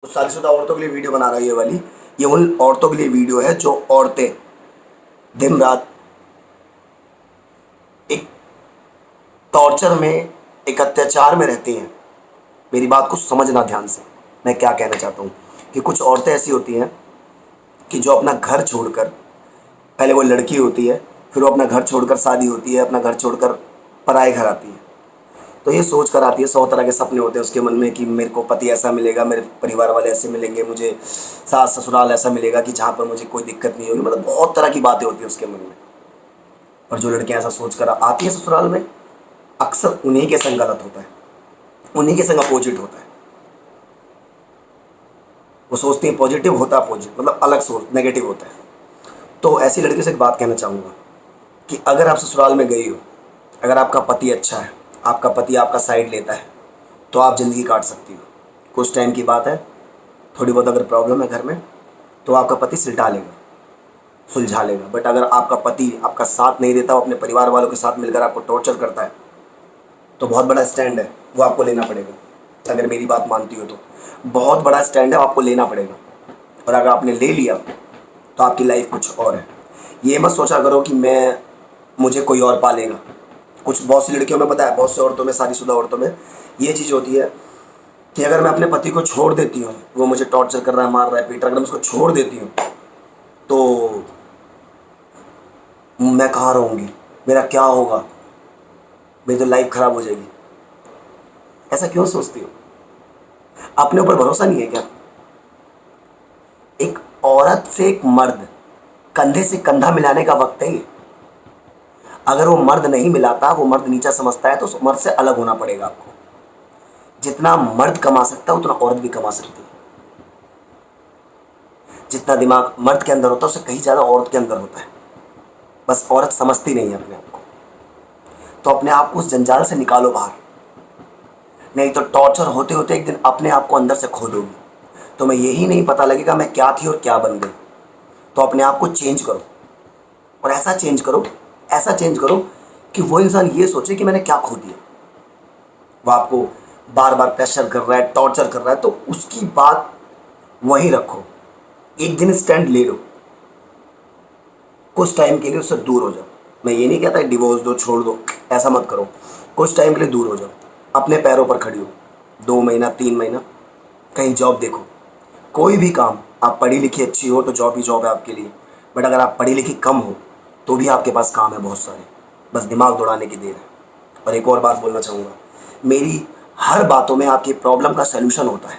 तो शादीशुदा औरतों के लिए वीडियो बना रहा है ये वाली। ये उन औरतों के लिए वीडियो है जो औरतें दिन रात एक टॉर्चर में, एक अत्याचार में रहती हैं। मेरी बात को समझना ध्यान से, मैं क्या कहना चाहता हूँ कि कुछ औरतें ऐसी होती हैं कि जो अपना घर छोड़कर, पहले वो लड़की होती है, फिर वो अपना घर छोड़कर शादी होती है, अपना घर छोड़कर पराए घर आती है। तो ये सोच कर आती है, 100 तरह के सपने होते हैं उसके मन में कि मेरे को पति ऐसा मिलेगा, मेरे परिवार वाले ऐसे मिलेंगे, मुझे सास ससुराल ऐसा मिलेगा कि जहाँ पर मुझे कोई दिक्कत नहीं होगी। मतलब बहुत तरह की बातें होती हैं उसके मन में। और जो लड़कियाँ ऐसा सोच कर आती है ससुराल में, अक्सर उन्हीं के संग गलत होता है, उन्हीं के संग अपोजिट होता है। वो सोचती है पॉजिटिव, होता है अपोजिट, मतलब अलग सोच, नेगेटिव होता है। तो ऐसी लड़की से एक बात कहना चाहूँगा कि अगर आप ससुराल में गई हो, अगर आपका पति अच्छा है, आपका पति आपका साइड लेता है, तो आप ज़िंदगी काट सकती हो। कुछ टाइम की बात है, थोड़ी बहुत अगर प्रॉब्लम है घर में, तो आपका पति सिलटा लेगा, सुलझा लेगा। बट अगर आपका पति आपका साथ नहीं देता, वो अपने परिवार वालों के साथ मिलकर आपको टॉर्चर करता है, तो बहुत बड़ा स्टैंड है वो आपको लेना पड़ेगा। अगर मेरी बात मानती हो तो बहुत बड़ा स्टैंड है, आपको लेना पड़ेगा। और अगर आपने ले लिया तो आपकी लाइफ कुछ और है। ये मत सोचा करो कि मुझे कोई और पालेगा। कुछ बहुत सी लड़कियों में पता है, बहुत सी औरतों में, शादीशुदा औरतों में ये चीज़ होती है कि अगर मैं अपने पति को छोड़ देती हूँ, वो मुझे टॉर्चर कर रहा है, मार रहा है, पीट रहा है, अगर मैं उसको छोड़ देती हूँ तो मैं कहाँ रहूँगी, मेरा क्या होगा, मेरी तो लाइफ ख़राब हो जाएगी। ऐसा क्यों सोचती हो? अपने ऊपर भरोसा नहीं है क्या? एक औरत से एक मर्द कंधे से कंधा मिलाने का वक्त है ये। अगर वो मर्द नहीं मिलाता, वो मर्द नीचा समझता है, तो उस मर्द से अलग होना पड़ेगा आपको। जितना मर्द कमा सकता है उतना औरत भी कमा सकती है। जितना दिमाग मर्द के अंदर होता है उससे कहीं ज़्यादा औरत के अंदर होता है। बस औरत समझती नहीं है अपने आप को। तो अपने आप को उस जंजाल से निकालो बाहर, नहीं तो टॉर्चर होते होते एक दिन अपने आप को अंदर से खो दोगी। तो मैं यही नहीं पता लगेगा मैं क्या थी और क्या बन गई। तो अपने आप को चेंज करो, और ऐसा चेंज करो, ऐसा चेंज करो कि वो इंसान ये सोचे कि मैंने क्या खो दिया। वो आपको बार बार प्रेशर कर रहा है, टॉर्चर कर रहा है, तो उसकी बात वहीं रखो। एक दिन स्टैंड ले लो, कुछ टाइम के लिए उससे दूर हो जाओ। मैं ये नहीं कहता डिवोर्स दो, छोड़ दो, ऐसा मत करो। कुछ टाइम के लिए दूर हो जाओ, अपने पैरों पर खड़ी हो, 2 महीना 3 महीना कहीं जॉब देखो। कोई भी काम, आप पढ़ी लिखी अच्छी हो तो जॉब ही जॉब है आपके लिए। बट अगर आप पढ़ी लिखी कम हो तो भी आपके पास काम है बहुत सारे, बस दिमाग दौड़ाने की देर है। और एक और बात बोलना चाहूँगा, मेरी हर बातों में आपकी प्रॉब्लम का सलूशन होता है।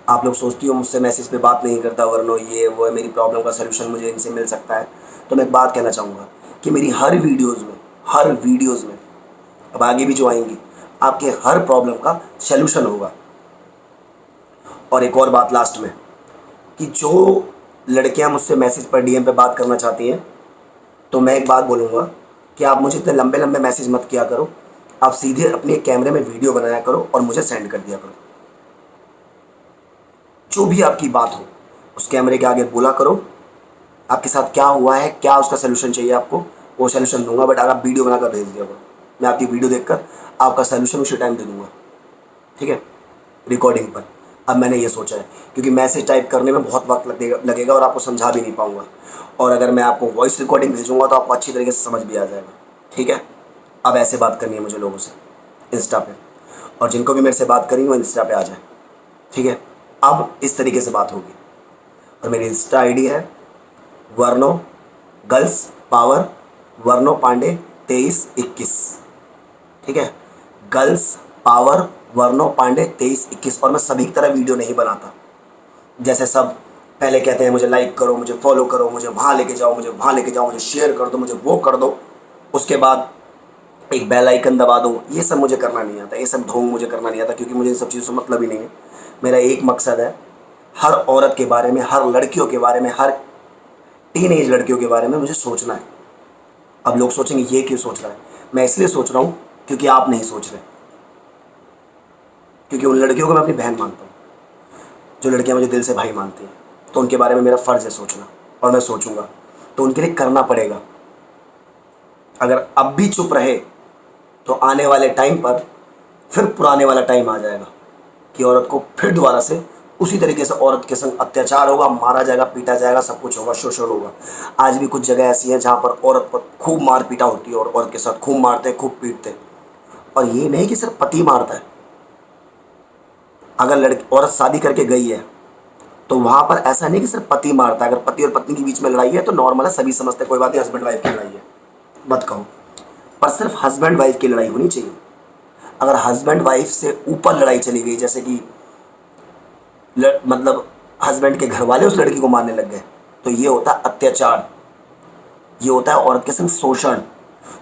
आप लोग सोचती हो मुझसे मैसेज पे बात नहीं करता, वरना ये वो है, मेरी प्रॉब्लम का सलूशन मुझे इनसे मिल सकता है। तो मैं एक बात कहना चाहूँगा कि मेरी हर वीडियोज़ में अब आगे भी जो आएंगी, आपके हर प्रॉब्लम का सलूशन होगा। और एक और बात लास्ट में, कि जो लड़कियां मुझसे मैसेज पर डीएम पे बात करना चाहती हैं, तो मैं एक बात बोलूँगा कि आप मुझे इतने लंबे लंबे मैसेज मत किया करो। आप सीधे अपने कैमरे में वीडियो बनाया करो और मुझे सेंड कर दिया करो। जो भी आपकी बात हो उस कैमरे के आगे बोला करो, आपके साथ क्या हुआ है, क्या उसका सलूशन चाहिए आपको, वो सलूशन दूंगा। बट अगर आप वीडियो बनाकर भेज दिया करो, मैं आपकी वीडियो देखकर आपका सलूशन उसी टाइम दे दूंगा, ठीक है, रिकॉर्डिंग पर। अब मैंने ये सोचा है क्योंकि मैसेज टाइप करने में बहुत वक्त लगेगा और आपको समझा भी नहीं पाऊंगा। और अगर मैं आपको वॉइस रिकॉर्डिंग भेजूंगा तो आपको अच्छी तरीके से समझ भी आ जाएगा, ठीक है। अब ऐसे बात करनी है मुझे लोगों से इंस्टा पे, और जिनको भी मेरे से बात करेंगे वो इंस्टा पे आ जाए, ठीक है। अब इस तरीके से बात होगी। और मेरी इंस्टा आईडी है वर्नो गर्ल्स पावर, वर्नो पांडे 2321, ठीक है। गर्ल्स पावर वर्नो पांडे 2321। और मैं सभी की तरह वीडियो नहीं बनाता, जैसे सब पहले कहते हैं मुझे लाइक करो, मुझे फॉलो करो, मुझे वहाँ लेके जाओ, मुझे वहाँ लेके जाओ, मुझे शेयर कर दो, मुझे वो कर दो, उसके बाद एक बेल आइकन दबा दो। ये सब मुझे करना नहीं आता, ये सब ढोंग मुझे करना नहीं आता, क्योंकि मुझे इन सब चीज़ों से मतलब ही नहीं है। मेरा एक मकसद है, हर औरत के बारे में, हर लड़कियों के बारे में, हर टीन एज लड़कियों के बारे में मुझे सोचना है। अब लोग सोचेंगे ये क्यों सोच रहा है, मैं इसलिए सोच रहा हूँ क्योंकि आप नहीं सोच रहे। क्योंकि उन लड़कियों को मैं अपनी बहन मानता हूँ, जो लड़कियाँ मुझे दिल से भाई मानती हैं, तो उनके बारे में मेरा फ़र्ज़ है सोचना, और मैं सोचूंगा। तो उनके लिए करना पड़ेगा। अगर अब भी चुप रहे तो आने वाले टाइम पर फिर पुराने वाला टाइम आ जाएगा कि औरत को फिर दोबारा से उसी तरीके से औरत के संग अत्याचार होगा, मारा जाएगा, पीटा जाएगा, सब कुछ होगा, शोषण होगा। आज भी कुछ जगह ऐसी हैं जहाँ पर औरत पर खूब मार पीटा होती है और औरत के साथ खूब मारते हैं, खूब पीटते हैं। और ये नहीं कि सिर्फ पति मारता है, अगर लड़की औरत शादी करके गई है तो वहाँ पर ऐसा नहीं कि सिर्फ पति मारता है। अगर पति और पत्नी के बीच में लड़ाई है तो नॉर्मल है, सभी समझते हैं, कोई बात नहीं, हस्बैंड वाइफ की लड़ाई है, मत कहो। पर सिर्फ हस्बैंड वाइफ की लड़ाई होनी चाहिए। अगर हस्बैंड वाइफ से ऊपर लड़ाई चली गई, जैसे कि मतलब हस्बैंड के घर वाले उस लड़की को मारने लग गए, तो ये होता है अत्याचार, ये होता है औरत के संग शोषण।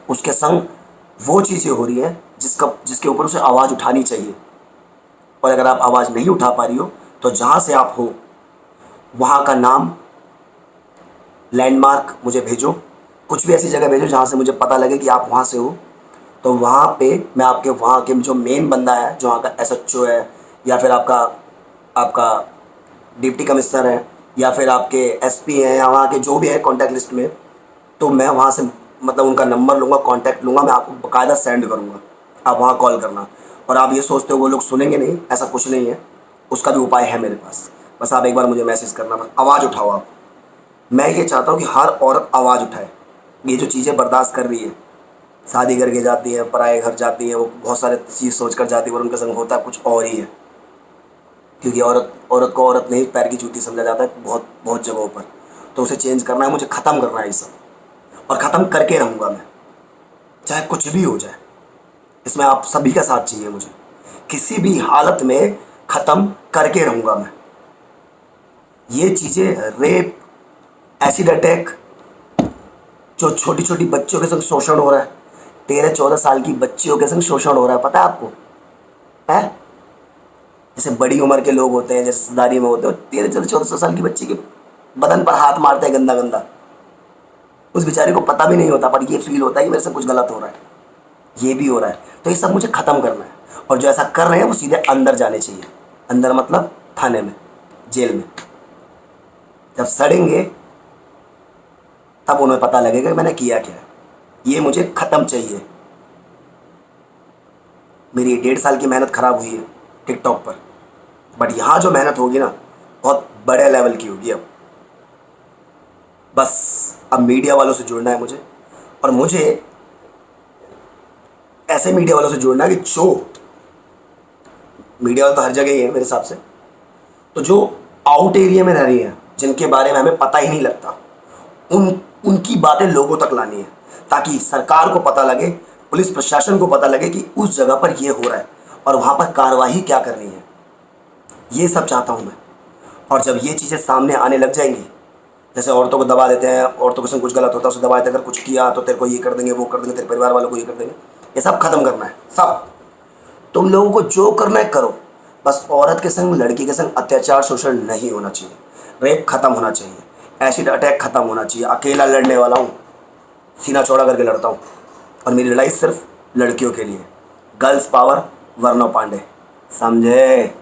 उसके संग वो चीज़ें हो रही हैं जिसके ऊपर उसे आवाज़ उठानी चाहिए। और अगर आप आवाज़ नहीं उठा पा रही हो तो जहाँ से आप हो वहाँ का नाम, लैंडमार्क मुझे भेजो, कुछ भी ऐसी जगह भेजो जहाँ से मुझे पता लगे कि आप वहाँ से हो। तो वहाँ पे मैं आपके वहाँ के जो मेन बंदा है, जो वहाँ का एसएचओ है, या फिर आपका डिप्टी कमिश्नर है, या फिर आपके एसपी हैं, या वहाँ के जो भी है कॉन्टैक्ट लिस्ट में, तो मैं वहाँ से मतलब उनका नंबर लूँगा, कॉन्टैक्ट लूँगा, मैं आपको बाकायदा सेंड करूँगा। आप वहाँ कॉल करना। और आप ये सोचते हो वो लोग सुनेंगे नहीं, ऐसा कुछ नहीं है, उसका भी उपाय है मेरे पास। बस आप एक बार मुझे मैसेज करना, बस आवाज़ उठाओ आप। मैं ये चाहता हूँ कि हर औरत आवाज़ उठाए। ये जो चीज़ें बर्दाश्त कर रही है, शादी करके जाती है, पराए घर जाती है, वो बहुत सारे चीज़ सोच कर जाती है, और उनके संग होता कुछ और ही है। क्योंकि औरत को औरत नहीं, पैर की जूती समझा जाता है बहुत बहुत जगहों पर। तो उसे चेंज करना है, मुझे ख़त्म करना है ये सब, और ख़त्म करके रहूँगा मैं, चाहे कुछ भी हो जाए। इसमें आप सभी का साथ चाहिए मुझे, किसी भी हालत में ख़त्म करके रहूँगा मैं। ये चीज़ें, रेप, एसिड अटैक, जो छोटी छोटी बच्चियों के संग शोषण हो रहा है, 13-14 साल की बच्चियों के संग शोषण हो रहा है, पता है आपको? है जैसे बड़ी उम्र के लोग होते हैं, जैसे रिश्तेदारी में होते हैं, 13-14 साल की बच्ची के बदन पर हाथ मारते हैं गंदा गंदा। उस बेचारे को पता भी नहीं होता, पर ये फील होता है कि मेरे से कुछ गलत हो रहा है, ये भी हो रहा है। तो ये सब मुझे ख़त्म करना है, और जो ऐसा कर रहे हैं वो सीधे अंदर जाने चाहिए। अंदर मतलब थाने में, जेल में। जब सड़ेंगे तब उन्हें पता लगेगा कि मैंने किया क्या है। ये मुझे ख़त्म चाहिए। मेरी 1.5 साल की मेहनत ख़राब हुई है टिकटॉक पर, बट यहाँ जो मेहनत होगी ना, बहुत बड़े लेवल की होगी। अब बस अब मीडिया वालों से जुड़ना है मुझे, और मुझे ऐसे मीडिया वालों से जुड़ना है कि जो मीडिया वाले तो हर जगह ही है मेरे हिसाब से, तो जो आउट एरिया में रह रही हैं, जिनके बारे में हमें पता ही नहीं लगता, उनकी बातें लोगों तक लानी है, ताकि सरकार को पता लगे, पुलिस प्रशासन को पता लगे कि उस जगह पर ये हो रहा है और वहाँ पर कार्रवाई क्या करनी है। ये सब चाहता हूँ मैं। और जब ये चीज़ें सामने आने लग जाएंगी, जैसे औरतों को दबा देते हैं, औरतों के संग कुछ गलत होता है उसे दबा देते हैं, अगर कुछ किया तो तेरे को ये कर देंगे, वो कर देंगे, तेरे परिवार वालों को ये कर देंगे, ये सब खत्म करना है। सब तुम लोगों को जो करना है करो, बस औरत के संग, लड़की के संग अत्याचार, शोषण नहीं होना चाहिए। रेप खत्म होना चाहिए, एसिड अटैक खत्म होना चाहिए। अकेला लड़ने वाला हूँ, सीना चौड़ा करके लड़ता हूँ, और मेरी लड़ाई सिर्फ लड़कियों के लिए। गर्ल्स पावर, वर्नो पांडे, समझे?